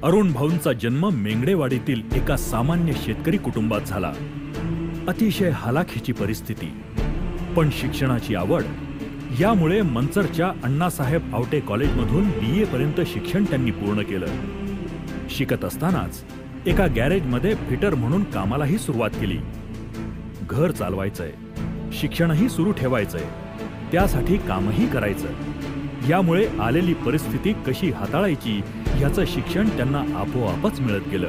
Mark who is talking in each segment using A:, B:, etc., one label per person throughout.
A: अरुण भाऊंचा जन्म मेंगडेवाडीतील एका सामान्य शेतकरी कुटुंबात झाला. अतिशय हलाखीची परिस्थिती, पण शिक्षणाची आवड. यामुळे मंचरच्या अण्णासाहेब आवटे कॉलेजमधून BA पर्यंत शिक्षण त्यांनी पूर्ण केलं. शिकत असतानाच एका गॅरेजमध्ये फिटर म्हणून कामालाही सुरुवात केली. घर चालवायचंय, शिक्षणही सुरू ठेवायचंय, त्यासाठी कामही करायचं. यामुळे आलेली परिस्थिती कशी हाताळायची याचं शिक्षण त्यांना आपोआपच मिळत गेलं.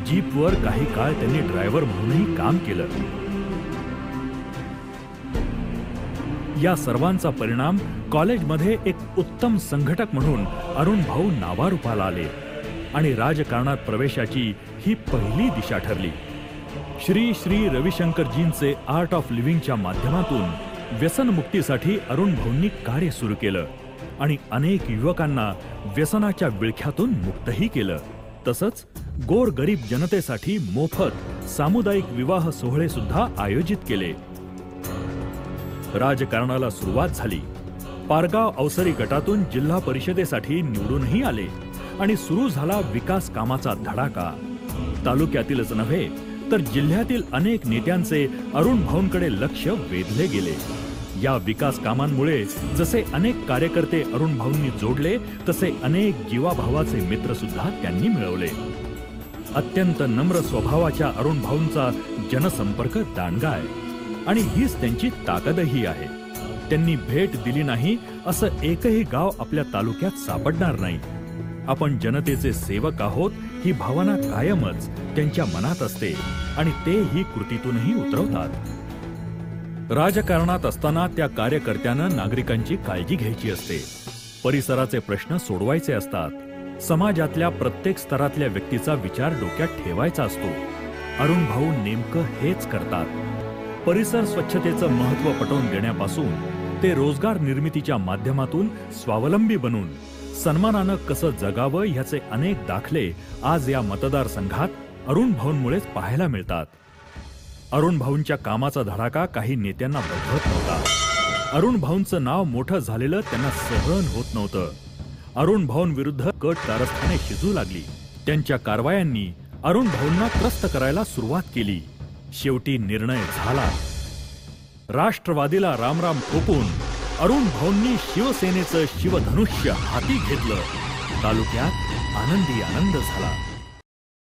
A: जीपवर काही काळ त्यांनी ड्रायव्हर म्हणूनही काम केलं. या सर्वांचा परिणाम कॉलेजमध्ये एक उत्तम संघटक म्हणून अरुण भाऊ नावारूपाला आले आणि राजकारणात प्रवेशाची ही पहिली दिशा ठरली. श्री श्री रविशंकरजींचे आर्ट ऑफ लिव्हिंगच्या माध्यमातून व्यसनमुक्तीसाठी अरुण भाऊंनी कार्य सुरू केलं आणि अनेक युवकांना व्यसनाच्या विळख्यातून मुक्तही केलं. तसंच गोरगरीब जनतेसाठी मोफत सामुदायिक विवाह सोहळे सुद्धा आयोजित केले. राजकारणाला सुरुवात झाली. पारगाव अवसरी गटातून जिल्हा परिषदेसाठी निवडूनही आले आणि सुरू झाला विकास कामाचा धडाका. तालुक्यातीलच नव्हे तर जिल्ह्यातील अनेक नेत्यांचे अरुण भाऊंकडे लक्ष वेधले गेले. या विकास कामांमुळे जसे अनेक कार्यकर्ते अरुण भाऊंनी जोडले, तसे अनेक जीवाभावाचे मित्र सुद्धा त्यांनी मिळवले. अत्यंत नम्र स्वभावाच्या अरुण भाऊंचा जनसंपर्क दांडगा आहे आणि हीच त्यांची ताकदही आहे. त्यांनी भेट दिली नाही असं एकही गाव आपल्या तालुक्यात सापडणार नाही. आपण जनतेचे सेवक आहोत ही भावना कायमच त्यांच्या मनात असते आणि ते ही कृतीतूनही उतरवतात. राजकारणात असताना त्या कार्यकर्त्यानं नागरिकांची काळजी घ्यायची असते. परिसराचे प्रश्न सोडवायचे असतात. समाजातल्या प्रत्येक स्तरातल्या व्यक्तीचा विचार डोक्यात ठेवायचा असतो. अरुण भाऊ नेमकं हेच करतात. परिसर स्वच्छतेचं महत्त्व पटवून देण्यापासून ते रोजगार निर्मितीच्या माध्यमातून स्वावलंबी बनून सन्मानानं कसं जगावं ह्याचे अनेक दाखले आज या मतदारसंघात अरुण भाऊंमुळेच पाहायला मिळतात. अरुण भाऊंच्या कामाचा धडाका काही नेत्यांना बघवत नव्हता. अरुण भाऊंचं नाव मोठं झालेलं त्यांना सहन होत नव्हतं. अरुण भाऊंविरुद्ध कट कारस्थाने शिजू लागली. त्यांच्या कारवायांनी अरुण भाऊंना त्रस्त करायला सुरुवात केली. शेवटी निर्णय झाला. राष्ट्रवादीला रामराम ठोकून अरुण भाऊंनी शिवसेनेचं शिवधनुष्य हाती घेतलं. तालुक्यात आनंदी आनंद झाला.